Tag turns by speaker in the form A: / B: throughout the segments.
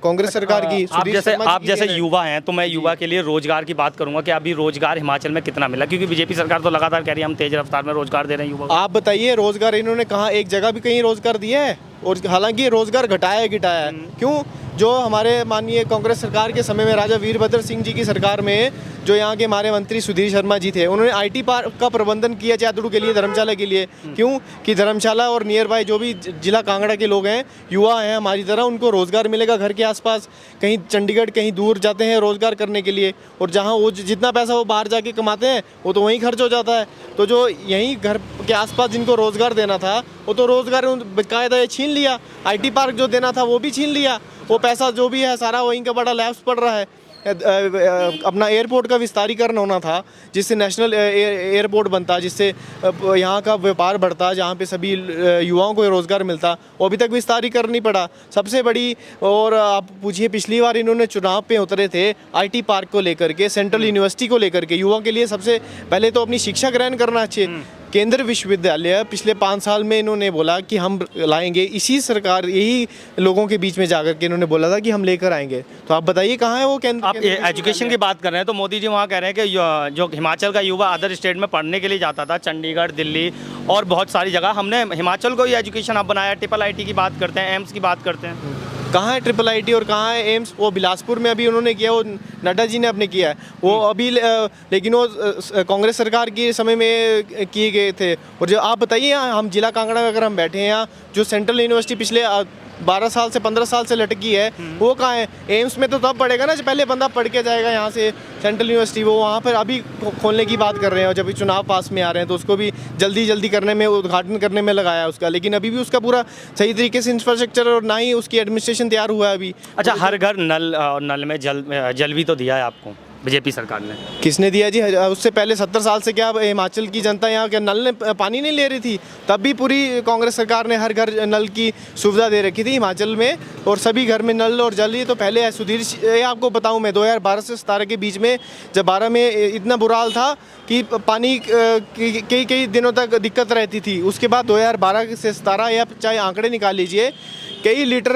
A: कांग्रेस सरकार की।
B: आप जैसे युवा हैं, तो मैं युवा के लिए रोजगार की बात करूंगा कि अभी रोजगार हिमाचल में कितना मिला, क्योंकि बीजेपी सरकार तो लगातार कह रही है हम तेज रफ्तार में रोजगार दे रहे हैं युवा को।
A: आप बताइए, रोजगार इन्होंने कहा एक जगह भी कहीं रोजगार दिया है? और हालांकि रोजगार घटाया घटाया है। क्यों? जो हमारे माननीय कांग्रेस सरकार के समय में राजा वीरभद्र सिंह जी की सरकार में जो यहाँ के हमारे मंत्री सुधीर शर्मा जी थे, उन्होंने आईटी पार्क का प्रबंधन किया चादड़ू के लिए, धर्मशाला के लिए। क्यों? कि धर्मशाला और नियर बाय जो भी जिला कांगड़ा के लोग हैं, युवा हैं हमारी तरह, उनको रोजगार मिलेगा घर के आसपास। कहीं चंडीगढ़ कहीं दूर जाते हैं रोजगार करने के लिए, और जहाँ वो जितना पैसा वो बाहर जाके कमाते हैं वो तो वहीं खर्च हो जाता है। तो जो यहीं घर के आसपास जिनको रोजगार देना था, वो तो रोजगार बाकायदा छीन लिया। आईटी पार्क जो देना था वो भी छीन लिया। वो पैसा जो भी है सारा वहीं का बड़ा लैप्स पड़ रहा है। अपना एयरपोर्ट का विस्तारीकरण होना था, जिससे नेशनल एयरपोर्ट बनता, जिससे यहाँ का व्यापार बढ़ता, जहाँ पे सभी युवाओं को रोज़गार मिलता, वो अभी तक विस्तारीकरण नहीं पड़ा। सबसे बड़ी, और आप पूछिए पिछली बार इन्होंने चुनाव पे उतरे थे आईटी पार्क को लेकर के, सेंट्रल यूनिवर्सिटी को लेकर के, युवाओं के लिए सबसे पहले तो अपनी शिक्षा ग्रहण करना चाहिए। केंद्र विश्वविद्यालय पिछले 5 साल में इन्होंने बोला कि हम लाएंगे, इसी सरकार यही लोगों के बीच में जाकर के इन्होंने बोला था कि हम लेकर आएंगे। तो आप बताइए कहाँ है वो केंद्र?
B: आप एजुकेशन की बात कर रहे हैं, तो मोदी जी वहाँ कह रहे हैं कि जो हिमाचल का युवा अदर स्टेट में पढ़ने के लिए जाता था, चंडीगढ़, दिल्ली और बहुत सारी जगह, हमने हिमाचल को ही एजुकेशन अब बनाया। ट्रिपल आईटी की बात करते हैं, एम्स की बात करते हैं।
A: कहाँ है ट्रिपल आईटी और कहाँ है एम्स? वो बिलासपुर में अभी उन्होंने किया, वो नड्डा जी ने अपने किया है वो अभी, लेकिन वो कांग्रेस सरकार के समय में किए गए थे। और जो आप बताइए, यहाँ हम जिला कांगड़ा में अगर हम बैठे हैं, यहाँ जो सेंट्रल यूनिवर्सिटी पिछले 12 साल से 15 साल से लटकी है, वो कहाँ है? एम्स में तो तब पढ़ेगा ना जब पहले बंदा पढ़ के जाएगा यहाँ से सेंट्रल यूनिवर्सिटी। वो वहाँ पर अभी खोलने की बात कर रहे हैं, और जब चुनाव पास में आ रहे हैं तो उसको भी जल्दी जल्दी करने में, उद्घाटन करने में लगाया उसका, लेकिन अभी भी उसका पूरा सही तरीके से इंफ्रास्ट्रक्चर और ना ही उसकी एडमिनिस्ट्रेशन तैयार हुआ है अभी।
B: अच्छा, हर घर नल और नल में जल भी तो दिया है आपको बीजेपी सरकार ने।
A: किसने दिया जी? उससे पहले 70 साल से क्या हिमाचल की जनता यहाँ के नल ने पानी नहीं ले रही थी? तब भी पूरी कांग्रेस सरकार ने हर घर नल की सुविधा दे रखी थी हिमाचल में, और सभी घर में नल और जल। ये तो पहले है। सुधीर, ये आपको बताऊं मैं, 2012 से 17 के बीच में, जब 12 में इतना बुरा हाल था कि पानी कई दिनों तक दिक्कत रहती थी। उसके बाद 2012 से 17, या चाहे आंकड़े निकाल लीजिए, कई लीटर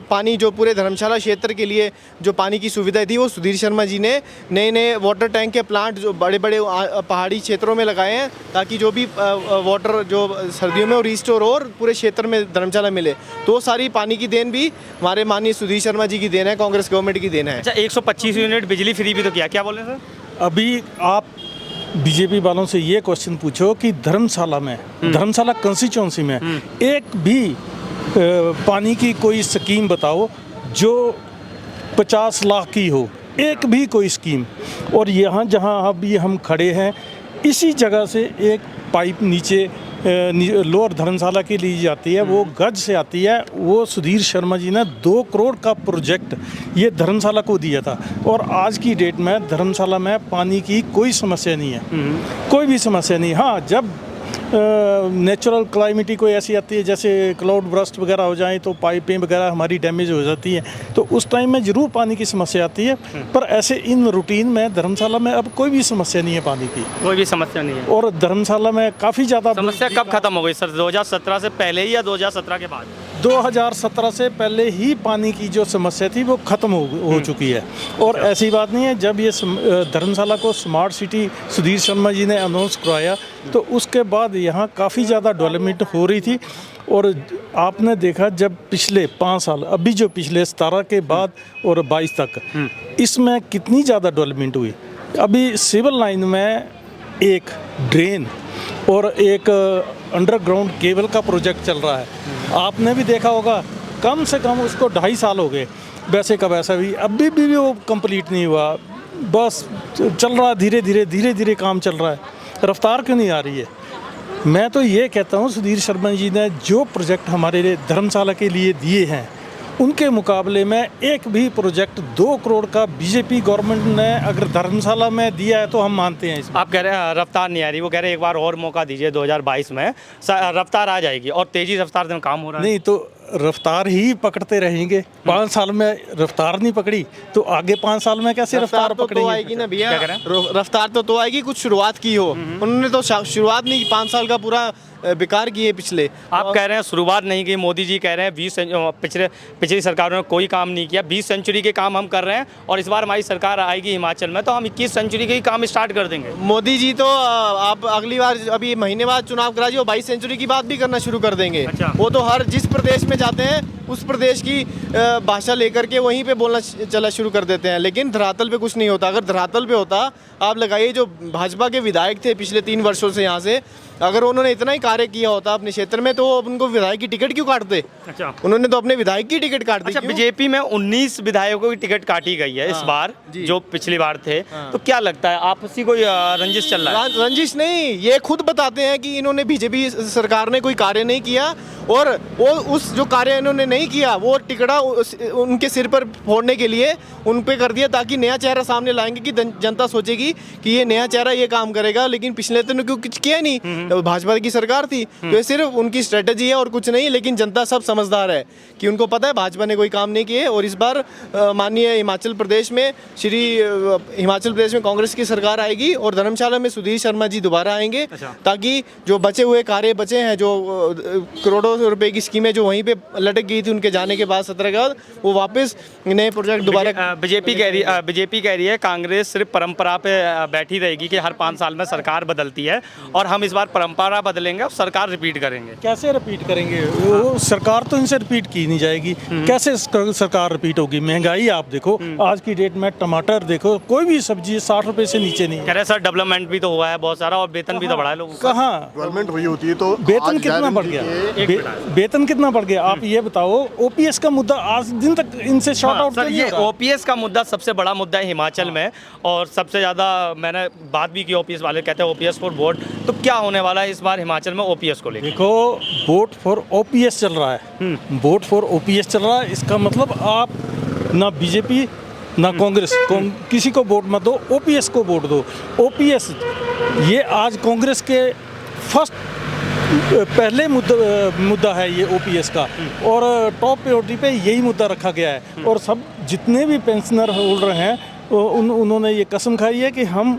A: पानी जो पूरे धर्मशाला क्षेत्र के लिए जो पानी की सुविधा थी, वो सुधीर शर्मा जी ने नए नए वाटर टैंक के प्लांट जो बड़े बड़े पहाड़ी क्षेत्रों में लगाए हैं, ताकि जो भी वाटर जो सर्दियों में वो रिस्टोर हो और पूरे क्षेत्र में धर्मशाला मिले। तो सारी पानी की देन भी हमारे माननीय सुधीर शर्मा जी की देन है, कांग्रेस गवर्नमेंट की देन है।
B: अच्छा, 125 यूनिट बिजली फ्री भी तो किया, क्या बोल रहे हैं सर?
C: अभी आप बीजेपी वालों से ये क्वेश्चन पूछो कि धर्मशाला में, धर्मशाला कंस्टिट्यूंसी में एक भी पानी की कोई स्कीम बताओ जो 50 लाख की हो, एक भी कोई स्कीम। और यहाँ जहाँ अभी हम खड़े हैं, इसी जगह से एक पाइप नीचे लोअर धर्मशाला के लिए जाती है, वो गज से आती है। वो सुधीर शर्मा जी ने 2 करोड़ का प्रोजेक्ट ये धर्मशाला को दिया था, और आज की डेट में धर्मशाला में पानी की कोई समस्या नहीं है, कोई भी समस्या नहीं। हाँ, जब नेचुरल क्लाइमेटी कोई ऐसी आती है, जैसे क्लाउड बर्स्ट वगैरह हो जाए तो पाइपें वगैरह हमारी डैमेज हो जाती हैं, तो उस टाइम में ज़रूर पानी की समस्या आती है। पर ऐसे इन रूटीन में धर्मशाला में अब कोई भी समस्या नहीं है पानी की,
B: कोई भी समस्या नहीं है।
C: और धर्मशाला में काफ़ी ज़्यादा
B: समस्या कब खत्म हो गई सर? 2017 से पहले ही या 2017 के बाद?
C: 2017 से पहले ही पानी की जो समस्या थी वो ख़त्म हो चुकी है। और ऐसी बात नहीं है, जब ये धर्मशाला को स्मार्ट सिटी सुधीर शर्मा जी ने अनाउंस करवाया, तो उसके बाद यहाँ काफ़ी ज़्यादा डेवलपमेंट हो रही थी। और आपने देखा जब पिछले 5 साल, अभी जो पिछले 17 के बाद और 22 तक, इसमें कितनी ज़्यादा डेवलपमेंट हुई। अभी सिविल लाइन में एक ड्रेन और एक अंडरग्राउंड केबल का प्रोजेक्ट चल रहा है। आपने भी देखा होगा, कम से कम उसको 2.5 साल हो गए, वैसे का वैसा भी अभी भी वो कंप्लीट नहीं हुआ। बस चल रहा है, धीरे धीरे काम चल रहा है, रफ्तार क्यों नहीं आ रही है? मैं तो ये कहता हूँ, सुधीर शर्मा जी ने जो प्रोजेक्ट हमारे लिए धर्मशाला के लिए दिए हैं, उनके मुकाबले में एक भी प्रोजेक्ट 2 करोड़ का बीजेपी गवर्नमेंट ने अगर धर्मशाला में दिया है तो हम मानते हैं इसमें।
B: आप कह रहे हैं रफ्तार नहीं आ रही, वो कह रहे हैं एक बार और मौका दीजिए, 2022 में रफ्तार आ जाएगी, और तेजी रफ्तार से काम हो रहा है।
C: नहीं तो रफ्तार ही पकड़ते रहेंगे। 5 साल में रफ्तार नहीं पकड़ी तो आगे 5 साल में कैसे रफ्तार पकड़ेंगे?
A: तो आएगी ना भैया, रफ्तार तो आएगी, कुछ शुरुआत की हो। उन्होंने तो शुरुआत नहीं, 5 साल का पूरा बेकार किए पिछले।
B: आप कह रहे हैं शुरुआत नहीं की, मोदी जी कह रहे हैं पिछली सरकारों ने कोई काम नहीं किया, 20 सेंचुरी के काम हम कर रहे हैं और इस बार हमारी सरकार आएगी हिमाचल में तो हम 21 सेंचुरी के ही काम स्टार्ट कर देंगे।
A: मोदी जी तो आप अगली बार अभी महीने बाद चुनाव करा जी, वो 22 सेंचुरी की बात भी करना शुरू कर देंगे।
B: अच्छा।
A: वो तो हर जिस प्रदेश में जाते हैं उस प्रदेश की भाषा लेकर के वहीं पे बोलना चला शुरू कर देते हैं, लेकिन धरातल पे कुछ नहीं होता। अगर धरातल पे होता, आप लगाइए जो भाजपा के विधायक थे पिछले 3 वर्षों से यहाँ से, अगर उन्होंने इतना ही कार्य किया होता अपने क्षेत्र में तो उनको विधायक की टिकट क्यों काटते?
B: अच्छा,
A: उन्होंने तो अपने विधायक की टिकट काट दी।
B: अच्छा,
A: क्यों?
B: बीजेपी में 19 विधायकों की टिकट काटी गई है इस बार, जो पिछली बार थे। तो क्या लगता है आपसी कोई रंजिश चल रहा है?
A: रंजिश नहीं, ये खुद बताते हैं कि इन्होंने बीजेपी सरकार ने कोई कार्य नहीं किया और वो उस जो कार्य इन्होंने नहीं किया वो टिकड़ा उनके सिर पर फोड़ने के लिए उन पे कर दिया, ताकि नया चेहरा सामने लाएंगे कि जनता सोचेगी कि ये नया चेहरा ये काम करेगा। लेकिन पिछले तो क्यों कुछ किया नहीं, तो भाजपा की सरकार थी, तो ये सिर्फ उनकी स्ट्रेटेजी है और कुछ नहीं। लेकिन जनता सब समझदार है कि उनको पता है भाजपा ने कोई काम नहीं किए और इस बार माननीय हिमाचल प्रदेश में हिमाचल प्रदेश में कांग्रेस की सरकार आएगी और धर्मशाला में सुधीर शर्मा जी दोबारा आएंगे। ताकि जो बचे हुए कार्य बचे हैं, जो करोड़ों रुपए की स्कीमें जो वहीं पे लटक गई थी उनके जाने के बाद 17 के बाद, वो वापस नए प्रोजेक्ट दोबारा।
B: बीजेपी कह रही है कांग्रेस सिर्फ परंपरा पे बैठी रहेगी कि हर 5 साल में सरकार बदलती है और हम इस बार परंपरा बदलेंगे और सरकार रिपीट करेंगे।
C: कैसे रिपीट करेंगे? वो सरकार तो इनसे रिपीट की नहीं जाएगी। कैसे सरकार रिपीट होगी? महंगाई आप देखो, आज की डेट में टमाटर देखो, कोई भी सब्जी 60 रुपए से नीचे नहीं।
B: कह रहे सर डेवलपमेंट भी तो हुआ है बहुत सारा और वेतन भी तो बढ़ा है लोगों का।
C: कहाँ
D: डेवलपमेंट हुई होती है तो
C: वेतन कितना बढ़ गया? वेतन कितना बढ़ गया? आप ये बताओ। ओपीएस का मुद्दा आज दिन तक इनसे शॉर्ट आउट
B: सर, ये ओपीएस का मुद्दा सबसे बड़ा मुद्दा है हिमाचल में और सबसे ज़्यादा मैंने बात भी की ओपीएस वाले, कहते हैं ओपीएस फॉर वोट। तो क्या होने वाला है इस बार हिमाचल में ओपीएस को लेकर?
C: देखो, वोट फॉर ओपीएस चल रहा है, वोट फॉर ओपीएस चल रहा है। इसका मतलब आप ना बीजेपी ना कांग्रेस किसी को वोट मत दो, ओपीएस को वोट दो। ओपीएस ये आज कांग्रेस के फर्स्ट पहले मुद्दा है ये ओपीएस का और टॉप प्रायोरिटी पे यही मुद्दा रखा गया है। और सब जितने भी पेंशनर होल्डर हैं उन्होंने ये कसम खाई है कि हम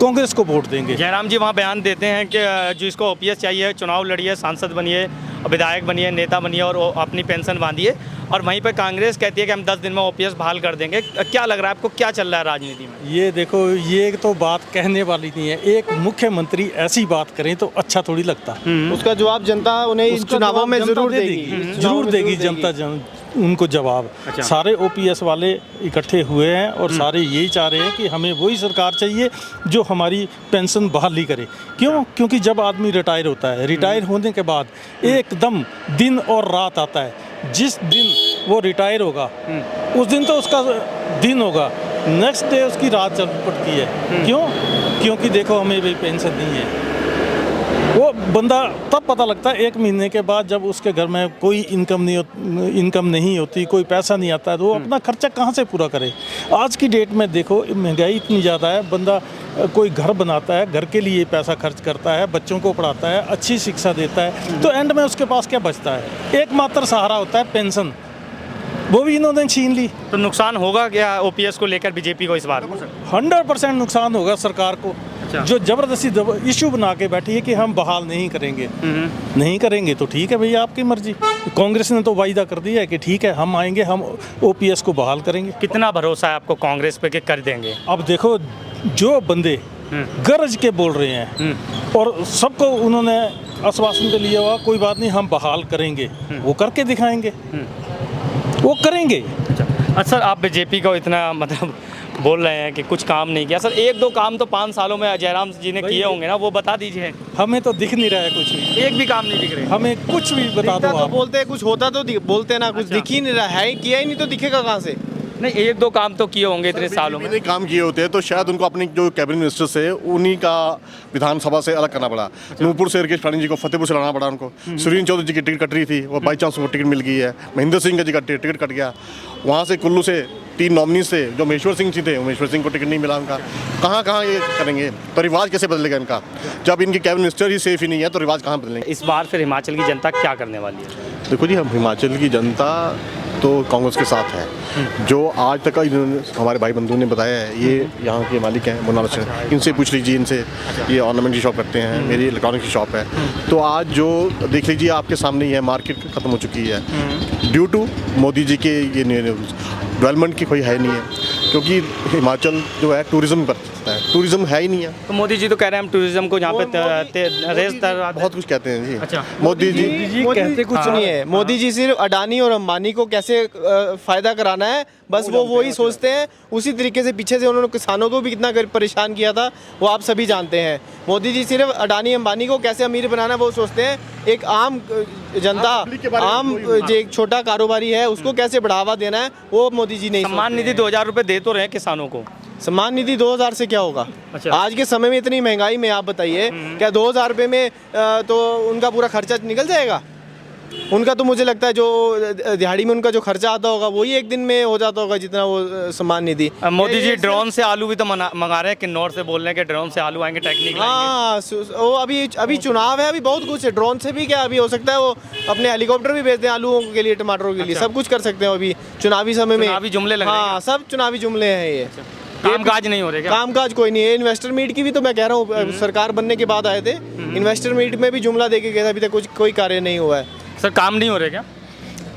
C: कांग्रेस को वोट देंगे।
B: जयराम जी वहाँ बयान देते हैं कि जिसको ओपीएस चाहिए चुनाव लड़िए, सांसद बनिए, विधायक बनिए, नेता बनिए और अपनी पेंशन बांधिए। और वहीं पर कांग्रेस कहती है कि हम 10 दिन में ओपीएस बहाल कर देंगे। क्या लग रहा है आपको, क्या चल रहा है राजनीति में?
C: ये देखो, ये तो बात कहने वाली नहीं है। एक मुख्यमंत्री ऐसी बात करें तो अच्छा थोड़ी लगता।
A: उसका जवाब जनता उन्हें इन चुनावों में जरूर देगी,
C: जरूर देगी जनता उनको जवाब।
B: अच्छा।
C: सारे ओपीएस वाले इकट्ठे हुए हैं और सारे यही चाह रहे हैं कि हमें वही सरकार चाहिए जो हमारी पेंशन बहाली करे। क्यों? क्योंकि जब आदमी रिटायर होता है, रिटायर होने के बाद एकदम दिन और रात आता है। जिस दिन वो रिटायर होगा उस दिन तो उसका दिन होगा, नेक्स्ट डे उसकी रात चल पड़ती है। क्यों? क्योंकि देखो हमें भी पेंशन नहीं है। वो बंदा तब पता लगता है 1 महीने के बाद, जब उसके घर में कोई इनकम नहीं होती, कोई पैसा नहीं आता है, तो वो अपना खर्चा कहाँ से पूरा करे? आज की डेट में देखो महंगाई इतनी ज़्यादा है, बंदा कोई घर बनाता है, घर के लिए पैसा खर्च करता है, बच्चों को पढ़ाता है, अच्छी शिक्षा देता है, तो एंड में उसके पास क्या बचता है? एकमात्र सहारा होता है पेंशन, वो भी इन्होंने छीन ली।
B: तो नुकसान होगा क्या ओपीएस को लेकर बीजेपी को इस बार?
C: 100% नुकसान होगा सरकार को।
B: अच्छा।
C: जो जबरदस्ती इशू बना के बैठी है कि हम बहाल नहीं करेंगे, नहीं करेंगे तो ठीक है भैया, आपकी मर्जी। कांग्रेस ने तो वायदा कर दिया है कि ठीक है हम आएंगे, हम ओपीएस को बहाल करेंगे।
B: कितना भरोसा है आपको कांग्रेस पे कि कर देंगे?
C: अब देखो, जो बंदे गरज के बोल रहे हैं और सबको उन्होंने आश्वासन दे लिया हुआ, कोई बात नहीं हम बहाल करेंगे, वो करके दिखाएंगे, वो करेंगे।
B: अच्छा सर, आप बीजेपी को इतना मतलब बोल रहे हैं कि कुछ काम नहीं किया। सर 1-2 काम तो 5 सालों में जयराम जी ने किए होंगे ना, वो बता दीजिए।
C: हमें तो दिख नहीं रहा है कुछ भी,
B: एक भी काम नहीं दिख रहे।
C: हमें कुछ भी बता दो
A: तो
C: आप।
A: बोलते हैं कुछ होता तो बोलते ना, कुछ
B: अच्छा।
A: दिख ही नहीं रहा है, किया ही नहीं तो दिखेगा कहाँ से?
B: नहीं, 1-2 काम तो किए होंगे इतने सालों में।
D: नहीं काम किए होते हैं तो शायद उनको अपने जो कैबिनेट मिनिस्टर से उन्हीं का विधानसभा से अलग करना पड़ा। नूपुर से हरकेश प्राणी जी को फतेहपुर से लाना पड़ा उनको। सुरेंद्र चौधरी जी की टिकट कट रही थी, वो बाई चांस उनको टिकट मिल गई है। महेंद्र सिंह जी का टिकट कट गया। वहाँ से कुल्लू से 3 नॉमिनीज थे, जो महेश्वर सिंह जी थे, महेश्वर सिंह को टिकट नहीं मिला उनका। कहाँ ये करेंगे? तो रिवाज कैसे बदलेगा इनका? जब इनकी कैबिनेट मिनिस्टर ही सेफ ही नहीं है तो रिवाज कहाँ बदलेंगे?
B: इस बार फिर हिमाचल की जनता क्या करने वाली है?
D: देखो जी, हम हिमाचल की जनता तो कांग्रेस के साथ है। जो आज तक का इन्होंने हमारे भाई बंधु ने बताया है, ये यहाँ के मालिक हैं मुन्ना लक्ष्मण, इनसे पूछ लीजिए, इनसे ये ऑर्नामेंट की शॉप रखते हैं, मेरी इलेक्ट्रॉनिक की शॉप है। तो आज जो देख लीजिए आपके सामने ही है, मार्केट ख़त्म हो चुकी है ड्यू टू मोदी जी के ये डेवलपमेंट की कोई है नहीं है, क्योंकि हिमाचल जो है टूरिज्म पर चलता है, टूरिज्म है ही नहीं है।
B: तो मोदी जी तो कह रहे हैं हम टूरिज्म को यहाँ पे रेस
D: बहुत कुछ कहते हैं जी।
B: अच्छा।
D: मोदी जी
C: कहते कुछ
A: नहीं है। मोदी जी सिर्फ अडानी और अंबानी को कैसे फायदा कराना है, बस वो वही सोचते हैं। उसी तरीके से पीछे से उन्होंने किसानों को भी कितना परेशान किया था, वो आप सभी जानते हैं। मोदी जी सिर्फ अडानी अंबानी को कैसे अमीर बनाना है वो सोचते हैं। एक आम जनता, आम जो एक छोटा कारोबारी है, उसको कैसे बढ़ावा देना है, वो मोदी जी नहीं।
B: सम्मान निधि 2000 रुपये दे तो रहे हैं किसानों को।
A: सम्मान निधि 2000 से क्या होगा?
B: अच्छा।
A: आज के समय में इतनी महंगाई में आप बताइए, क्या 2000 रुपये में तो उनका पूरा खर्चा निकल जाएगा? उनका तो मुझे लगता है जो दिहाड़ी में उनका जो खर्चा आता होगा वही एक दिन में हो जाता होगा जितना वो सम्मान निधि।
B: मोदी जी ड्रोन से आलू भी तो मंगा रहे हैं, किन्नौर से बोल रहे हैं कि ड्रोन से आलू आएंगे, टेक्निक
A: हाँ, वो अभी चुनाव है, अभी बहुत कुछ है। ड्रोन से भी क्या अभी हो सकता है, वो अपने हेलीकॉप्टर भी भेजते हैं आलूओं के लिए, टमाटरों के लिए, सब कुछ कर सकते हैं अभी चुनावी समय में।
B: चुनावी जुमले लग रहे हैं।
A: हाँ, सब चुनावी जुमले हैं ये।
B: कामकाज नहीं हो रहे क्या?
A: कामकाज कोई नहीं है। इन्वेस्टर मीट की भी तो मैं कह रहा हूँ, सरकार बनने के बाद आए थे, इन्वेस्टर मीट में भी जुमला दे के गए थे, अभी तक कुछ कोई कार्य नहीं हुआ है।
B: सर काम नहीं हो रहे क्या?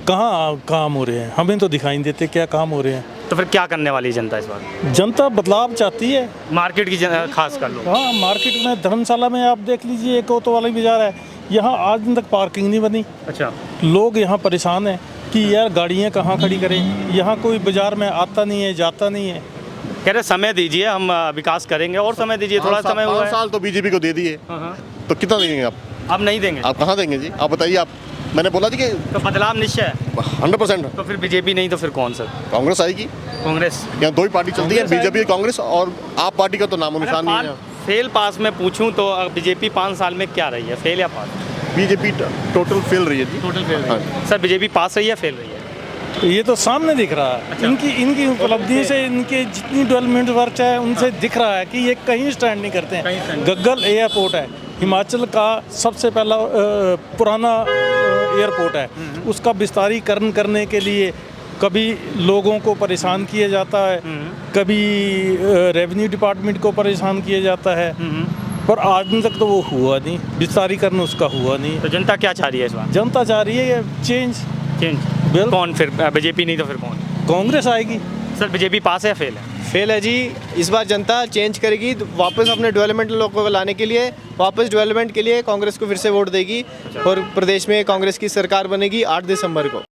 C: कहाँ काम हो रहे हैं, हमें तो दिखाई नहीं देते क्या काम हो रहे हैं।
B: तो फिर क्या करने वाली जनता इस बार?
C: जनता बदलाव चाहती है।
B: मार्केट की खास कर लो।
C: हाँ, मार्केट में धर्मशाला में आप देख लीजिए, एक ऑटो वाली बाजार है, यहाँ आज दिन तक पार्किंग नहीं बनी।
B: अच्छा।
C: लोग यहाँ परेशान हैं कि यार गाड़ियाँ कहाँ खड़ी करें, यहाँ कोई बाजार में आता नहीं है, जाता नहीं है।
B: कह रहे समय दीजिए, हम विकास करेंगे, और समय दीजिए, थोड़ा समय हुआ
D: 5
B: है।
D: साल तो बीजेपी को दे दिए,
B: हाँ।
D: तो कितना देंगे आप?
B: अब नहीं देंगे।
D: आप कहाँ देंगे जी? आप बताइए। आप मैंने बोला जी कि
B: तो बदलाव निश्चय है।
D: 100%।
B: तो फिर बीजेपी नहीं तो फिर कौन सर?
D: कांग्रेस आएगी।
B: कांग्रेस।
D: यहाँ दो ही पार्टी चलती है, बीजेपी कांग्रेस, और आप पार्टी का तो नामो निशान नहीं है।
B: फेल पास में पूछूं तो बीजेपी 5 साल में क्या रही है, फेल या पास?
D: बीजेपी टोटल फेल रही है जी।
B: टोटल फेल
D: हाँ।
B: सर बीजेपी पास रही है, फेल रही है?
C: ये तो सामने दिख रहा है।
B: अच्छा।
C: इनकी उपलब्धि से, इनके जितनी डेवलपमेंट वर्क है उनसे दिख रहा है कि ये कहीं स्टैंड नहीं करते हैं। गग्गल एयरपोर्ट है, हिमाचल का सबसे पहला पुराना एयरपोर्ट है, उसका विस्तारीकरण करने के लिए कभी लोगों को परेशान किया जाता है, कभी रेवेन्यू डिपार्टमेंट को परेशान किया जाता है, पर आज दिन तक तो वो हुआ नहीं, विस्तारीकरण उसका हुआ नहीं।
B: तो जनता क्या चाह रही है इस बार?
C: जनता चाह रही है चेंज।
B: कौन फिर? बीजेपी नहीं तो फिर कौन?
C: कांग्रेस आएगी।
B: सर बीजेपी पास है या फेल है?
A: फेल है जी। इस बार जनता चेंज करेगी, तो वापस अपने डेवलपमेंट लोगों को लाने के लिए, वापस डेवलपमेंट के लिए कांग्रेस को फिर से वोट देगी, और प्रदेश में कांग्रेस की सरकार बनेगी 8 दिसंबर को।